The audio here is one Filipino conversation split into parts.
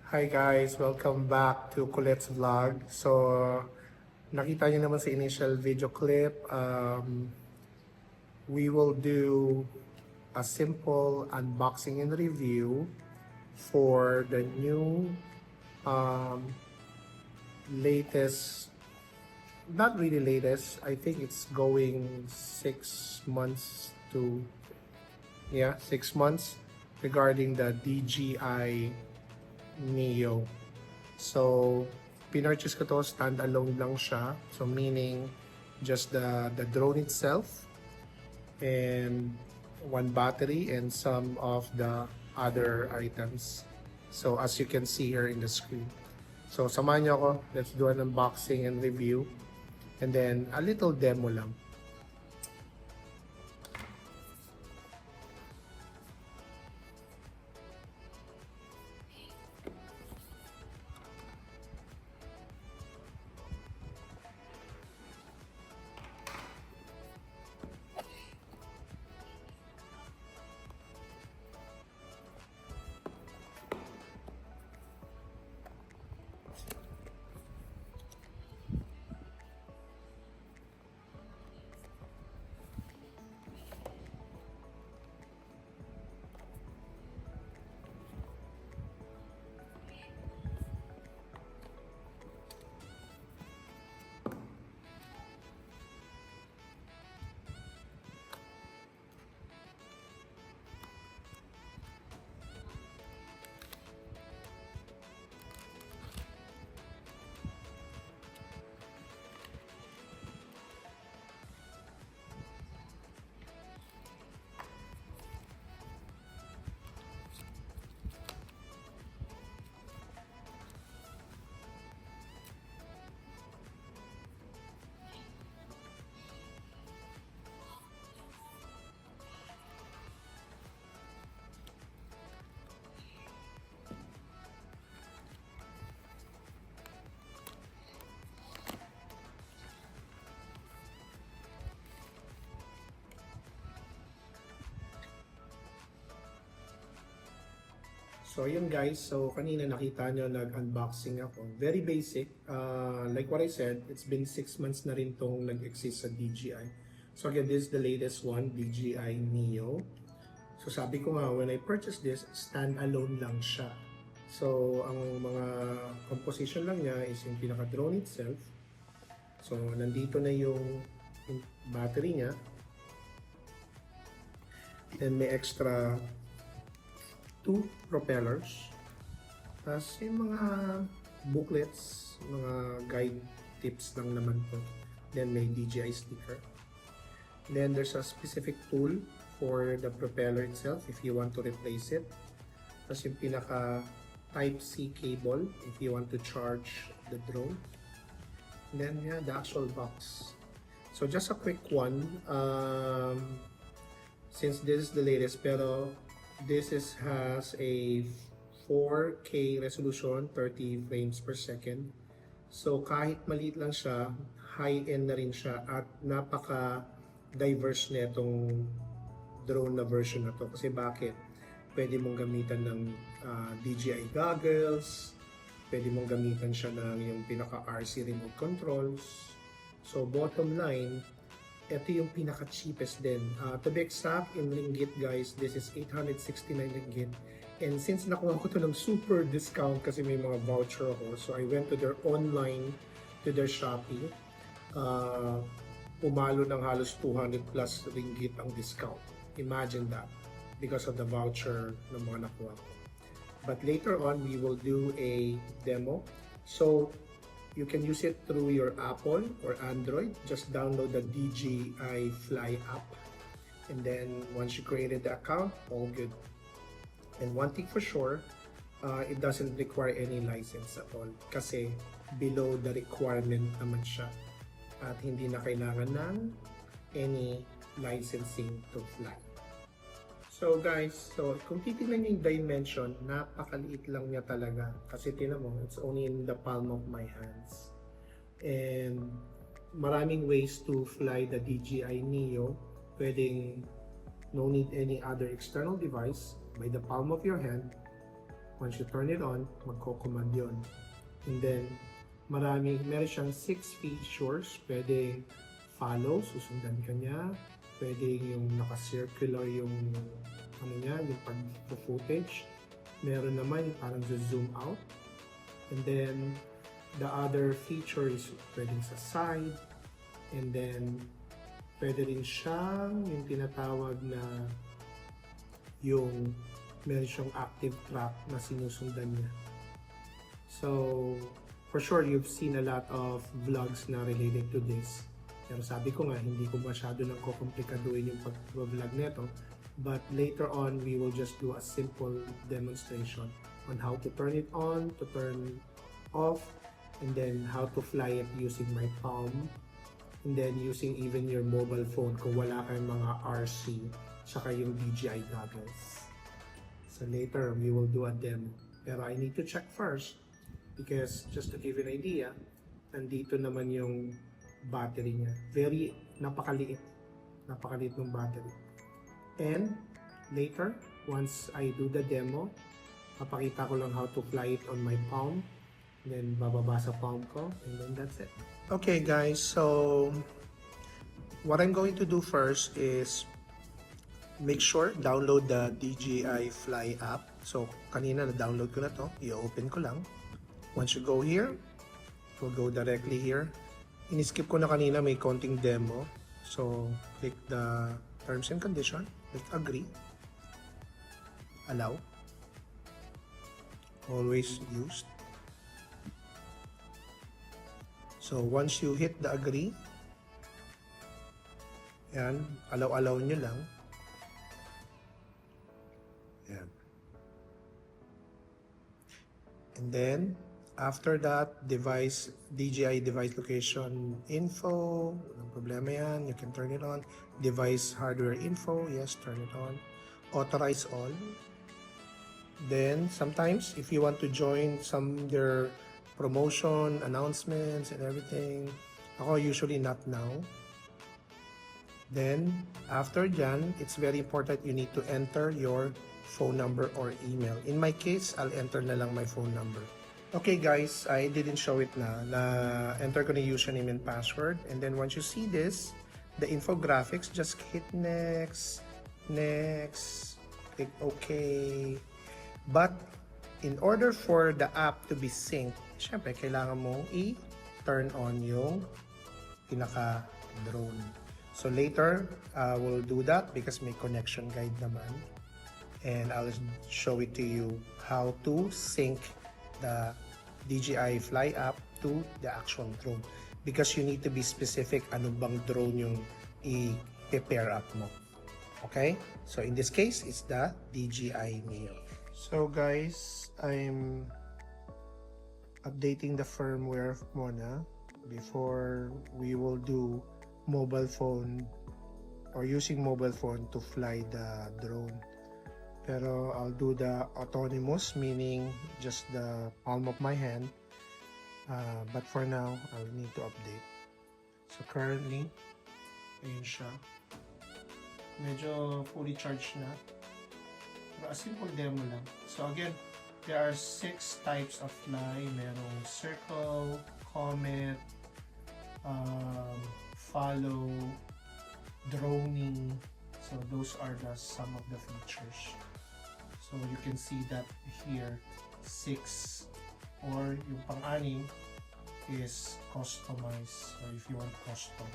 Hi guys, welcome back to Colette's Vlog. So, nakita niyo naman sa initial video clip, we will do a simple unboxing and review for the new latest, not really latest, I think it's going 6 months to, 6 months regarding the DJI Neo. So, pinurchase ko to, standalone lang siya. So, meaning just the drone itself and one battery and some of the other items. So, as you can see here in the screen. So, samahan niyo ako. Let's do an unboxing and review. And then, a little demo lang. So yun guys, so kanina nakita nyo nag-unboxing ako. Very basic, like what I said, it's been 6 months na rin tong nag-exist sa DJI. So again, this is the latest one, DJI Neo. So sabi ko nga, when I purchased this, standalone lang siya. So ang mga composition lang niya is yung pinaka-drone itself. So nandito na yung battery niya. Then may extra 2 propellers. Tapos yung mga booklets, mga guide tips lang naman po. Then may DJI sticker. Then there's a specific tool for the propeller itself if you want to replace it. Tapos yung pinaka Type-C cable if you want to charge the drone. And then yeah, the actual box. So just a quick one. Since this is the latest, pero this has a 4K resolution, 30 frames per second. So kahit maliit lang siya, high-end na rin siya at napaka-diverse na itong drone na version na to. Kasi bakit? Pwede mong gamitan ng DJI goggles, pwede mong gamitan siya ng yung pinaka-RC remote controls. So bottom line, ito yung pinaka-cheapest din. To be exact, in ringgit guys, this is 869 ringgit. And since nakuha ko to ng super discount kasi may mga voucher ako, so I went to their online, to their Shopee. Pumalo ng halos 200 plus ringgit ang discount. Imagine that, because of the voucher ng mga nakuha ko. But later on, we will do a demo. So, you can use it through your Apple or Android. Just download the DJI Fly app. And then once you created the account, all good. And one thing for sure, it doesn't require any license at all. Kasi below the requirement naman siya. At hindi na kailangan ng any licensing to fly. So guys, so kung titignan niyo yung dimension, napakaliit lang niya talaga. Kasi tinan mo, it's only in the palm of my hands. And maraming ways to fly the DJI Neo. Pwedeng no need any other external device. By the palm of your hand, Once you turn it on, magko-command yun. And then, meron siyang 6 features. Pwede follow, susundan ka niya. Pwede yung naka-circular yung yung pag-footage. Meron naman yung parang zoom out. And then, the other feature is pwedeng sa side. And then, pwede rin siyang yung tinatawag na yung meron siyang active track na sinusundan niya. So, for sure, you've seen a lot of vlogs na related to this. Pero sabi ko nga, hindi ko masyado nang kukomplikaduhin yung pag-vlog nito. But later on, we will just do a simple demonstration on how to turn it on, to turn off, and then how to fly it using my palm, and then using even your mobile phone kung wala kayong mga RC, saka yung DJI goggles. So later, we will do a demo. Pero I need to check first because just to give you an idea, nandito naman yung battery niya. Napakaliit ng battery. And later, once I do the demo, papakita ko lang how to fly it on my palm. Then bababa sa palm ko, and then that's it. Okay guys, so what I'm going to do first is make sure download the DJI Fly app. So kanina na-download ko na to, i-open ko lang. Once you go here, we'll go directly here. In-skip ko na kanina, may konting demo. So click the terms and condition, click agree, allow, always used. So once you hit the agree, yan, allow nyo lang. Yan. And then, after that, DJI device location info, walang problema yan, you can turn it on. Device hardware info, yes, turn it on. Authorize all. Then, sometimes, if you want to join their promotion, announcements, and everything, ako usually not now. Then, after dyan, it's very important you need to enter your phone number or email. In my case, I'll enter na lang my phone number. Okay guys, I didn't show it na enter ko na username and password. And then once you see this, the infographics, just hit next, click OK. But in order for the app to be synced, syempre kailangan mong i-turn on yung pinaka-drone. So later, we'll do that because may connection guide naman. And I'll show it to you how to sync the DJI Fly app to the actual drone. Because you need to be specific ano bang drone yung i-pair up mo. Okay? So in this case, it's the DJI Neo. So guys, I'm updating the firmware muna before we will do mobile phone or using mobile phone to fly the drone. Pero I'll do the autonomous, meaning just the palm of my hand. But for now, I'll need to update. So currently, ayun siya. Medyo fully charged na. Pero a simple demo lang. So again, there are 6 types of fly. Merong circle, comet, follow, droning. So those are some of the features. So you can see that here 6 or yung pang-anim is customized, or if you want custom.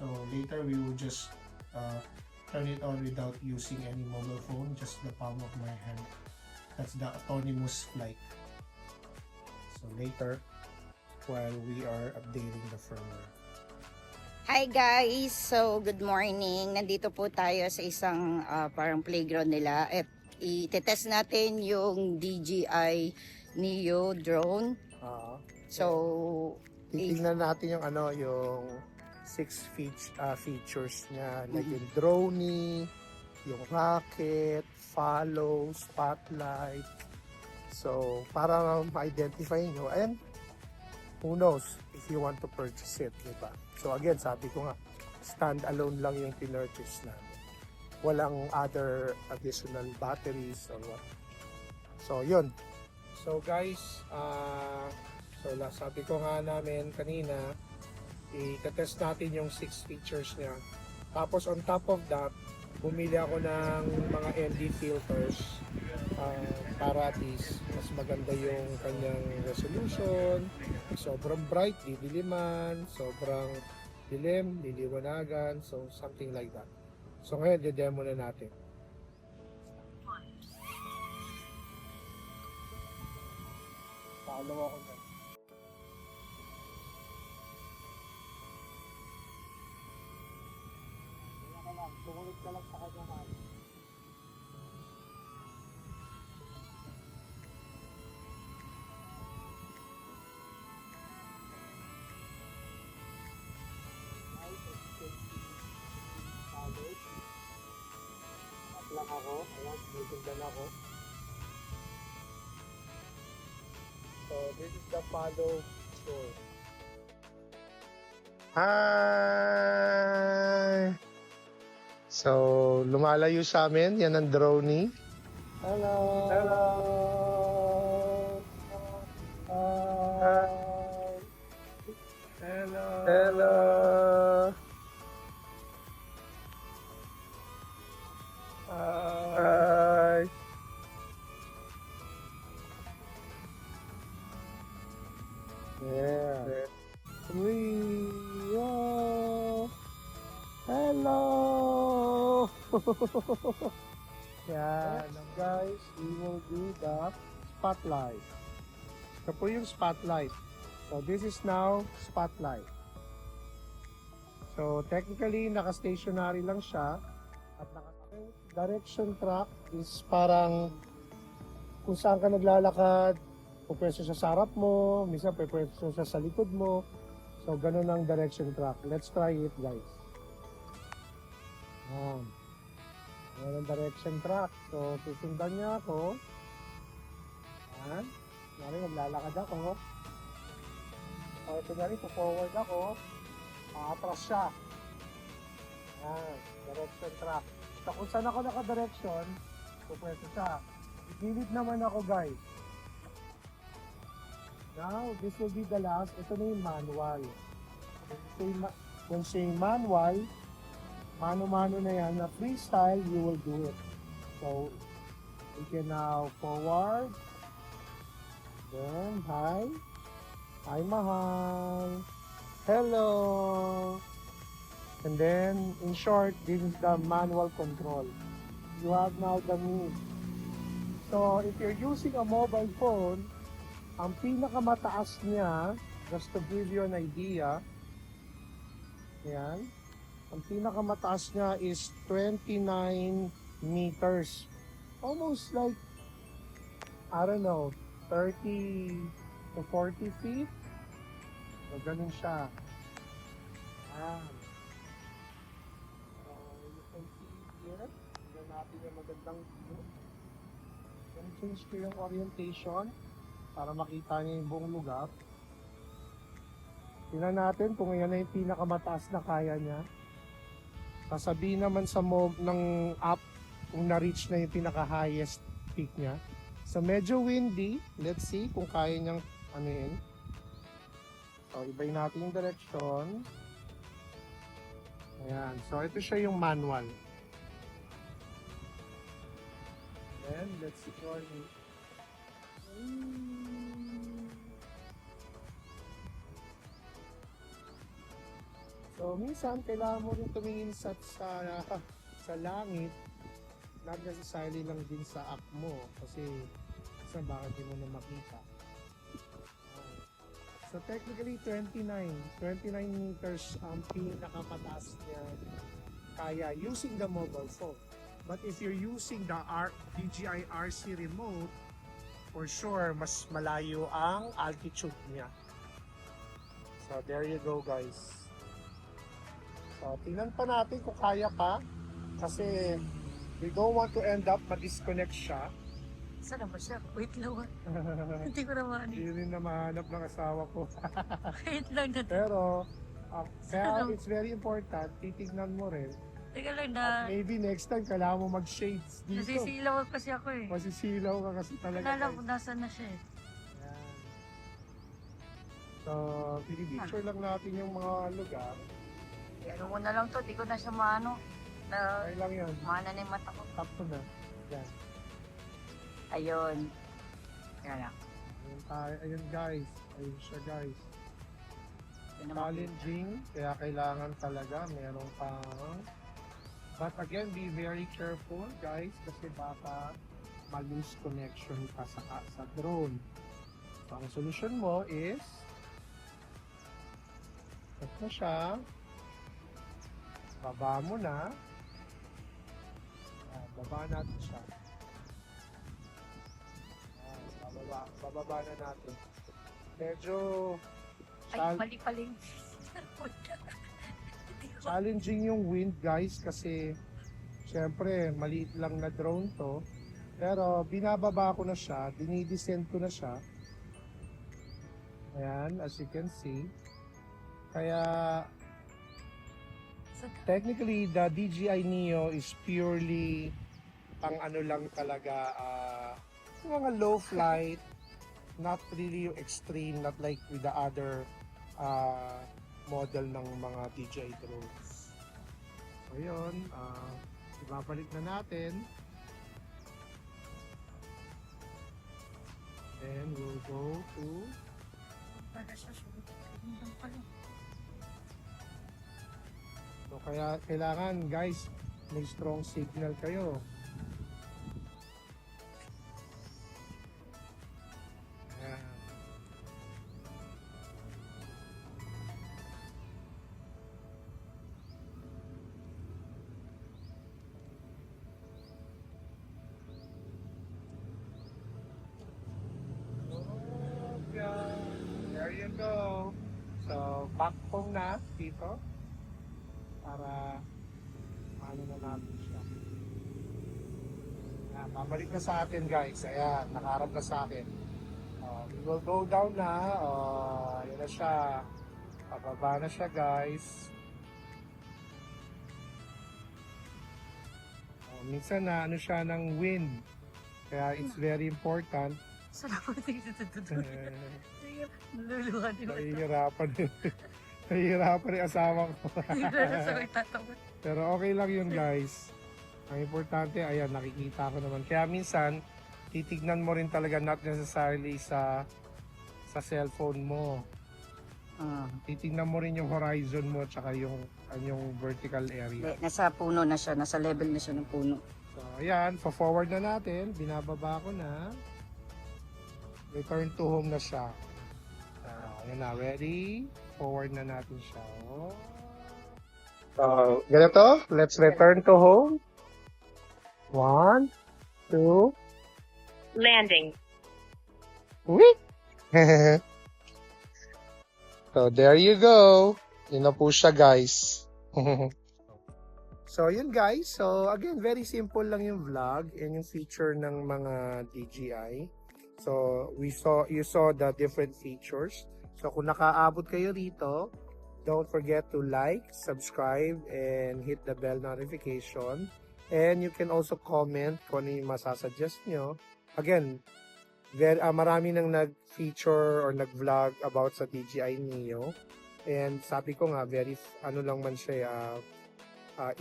So later we will just turn it on without using any mobile phone, just the palm of my hand. That's the autonomous flight. So later, while we are updating the firmware. Hi guys! So, good morning. Nandito po tayo sa isang parang playground nila at i-test natin yung DJI Neo drone. So, titingnan natin yung yung 6 features niya, like yung droning, yung rocket, follow, spotlight. So, para ma-identify nyo, and who knows if you want to purchase it, diba? So again, sabi ko nga, stand-alone lang yung pinurchase namin. walang other additional batteries or what. So, yun. So, guys, sabi ko nga namin kanina, i-test natin yung 6 features niya. Tapos, on top of that, bumili ako ng mga ND filters para at least mas maganda yung kanyang resolution. Sobrang bright, didiliman. Sobrang dilim, liliwanagan. So, something like that. So, ngayon, demo na natin. Follow ako na. Sumunod ka lang sa kanya man. At lang ako. Ayan, susundan ako. So, this is the follow tour. Hi! So, lumalayo sa amin. Yan ang drone. Hello! Hello! Hi! Hello! Hello! Hi! Yeah. Wow. Hello. Yan, guys, we will do the spotlight. Ito po yung spotlight. So this is now spotlight. So technically naka-stationary lang siya at direction track is parang kung saan ka naglalakad, pupwesto siya sa harap mo, minsan pupwesto siya sa likod mo. So, ganun ang direction track. Let's try it, guys. Ganun ang direction track. So, susundan niya ako. Yan. Kunyari, maglalakad ako. So, kunyari, forward ako. Atras siya. Yan. Direction track. So, kung saan ako naka-direction, pupwesto siya. Gilid naman ako, guys. Now, this will be the last. Ito na yung manual. Kung say manual, mano-mano na yan. Na freestyle, you will do it. So, we can now forward. Then, hi. Hi, mahal. Hello. And then, in short, this is the manual control. You have now the move. So, if you're using a mobile phone, ang pinakamataas niya, just to give you an idea, yan, ang pinakamataas niya is 29 meters. Almost like, I don't know, 30 to 40 feet. So, ganun siya. Yan. So, you can see here, yan natin yung magandang view. Then, change ko yung orientation para makita niyo yung buong lugar. Tingnan natin kung yan na yung pinakamataas na kaya niya. Sasabihin naman sa mob ng app kung na-reach na yung pinaka-highest peak niya. So medyo windy. Let's see kung kaya niyang ano yun. So ibayin natin yung direction. Ayan. So ito siya yung manual. Then let's see for me. So, minsan, kailangan mo rin tumingin sa langit, not necessarily lang din sa app mo, kasi minsan baka di mo na makita. So, technically, 29 meters ang pinakamataas niya kaya using the mobile phone. But if you're using the DJI RC remote, for sure, mas malayo ang altitude niya. So, there you go, guys. So, tingnan pa natin kung kaya pa. Kasi, we don't want to end up ma-disconnect siya. Saan naman siya? Wait lang. Hindi ko naman. Hindi rin na mahanap ng asawa ko. Wait lang na. Pero, kaya it's very important, titignan mo rin Teka lang At maybe next time, kailangan mo mag-shades dito. nasisilaw kasi ako eh. Masisilaw ka kasi talaga. Wala lang guys. kung nasaan na siya eh. Yan. So, pinipicture lang natin yung mga lugar. Ano mo na lang to, di ko na siya maano. Na, Kaya lang yan. maana na yung mata ko. Tapos na. Yan. Ayun. Kaya lang. Ayun, ayun guys. Ayun siya guys. Yun naman. Challenging. Kaya kailangan talaga meron pang... But again, be very careful guys. Kasi baka ma-lose connection ka sa drone. So, ang solution mo is... Ito na siya. Baba mo na. Baba natin siya. Bababa na natin. Medyo Ay, mali paling. challenging yung wind guys kasi syempre maliit lang na drone to. Pero binababa ko na siya, dinidescend ko na siya. Ayan, as you can see. Kaya technically, the DJI Neo is purely pang ano lang talaga, yung mga low flight, not really yung extreme, not like with the other model ng mga DJI drones. So yun, ibabalik na natin. Then we'll go to so kaya kailangan guys may strong signal kayo. Ayan. There you go. So back home na dito. Para ano na natin siya. Ayan, babalik na sa atin guys. Ayan, nakaharap na sa akin. We will go down na. Ayan na siya. Pababa na siya guys. Minsan na ano siya ng wind. Kaya it's very important. Salamat ito. Naluluhan yung Nahihirapan din. Nahihirapan yung asawa ko. Pero okay lang yun guys. Ang importante, ayan, nakikita ko naman. Kaya minsan, titignan mo rin talaga not necessarily sa cellphone mo. Titignan mo rin yung horizon mo tsaka yung vertical area. Nasa puno na siya, nasa level na siya ng puno. So ayan, forward na natin. Binababa ko na. Return to home na siya. Ayan na, ready? Forward na natin siya. So, ganito. Let's return to home. 1, 2, Landing. wait! So, there you go. Yun na po siya, guys. So, yun guys. So, again, very simple lang yung vlog and yung feature ng mga DJI. So, you saw the different features. So, kung nakaabot kayo rito, don't forget to like, subscribe, and hit the bell notification. And you can also comment kung ano yung masasuggest nyo. Again, marami nang nag-feature or nag-vlog about sa DJI Neo. And sabi ko nga, very, ano lang man siya,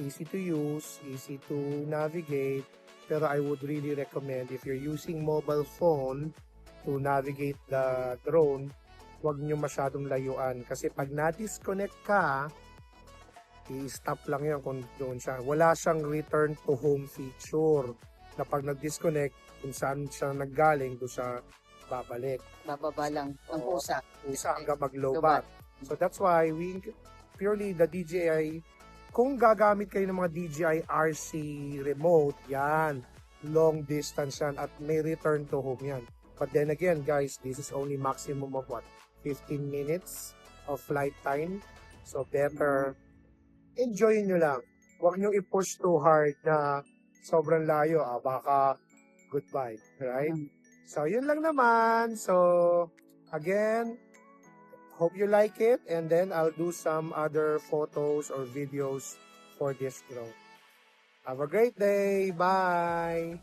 easy to use, easy to navigate. Pero I would really recommend if you're using mobile phone to navigate the drone, huwag nyo masyadong layuan. Kasi pag na-disconnect ka, i-stop lang yan kung doon siya. Wala siyang return to home feature. Na pag nag-disconnect, kung saan siya naggaling, doon siya babalik. Bababa lang ang pusa. Isa hanggang mag-lobat. So that's why purely the DJI, kung gagamit kayo ng mga DJI RC remote, yan, long distance yan, at may return to home yan. But then again, guys, this is only maximum of what? 15 minutes of flight time. So better, enjoy nyo lang. Huwag nyo i-push too hard na sobrang layo. Baka goodbye. Right? So yun lang naman. So again, hope you like it. And then I'll do some other photos or videos for this drone. Have a great day. Bye!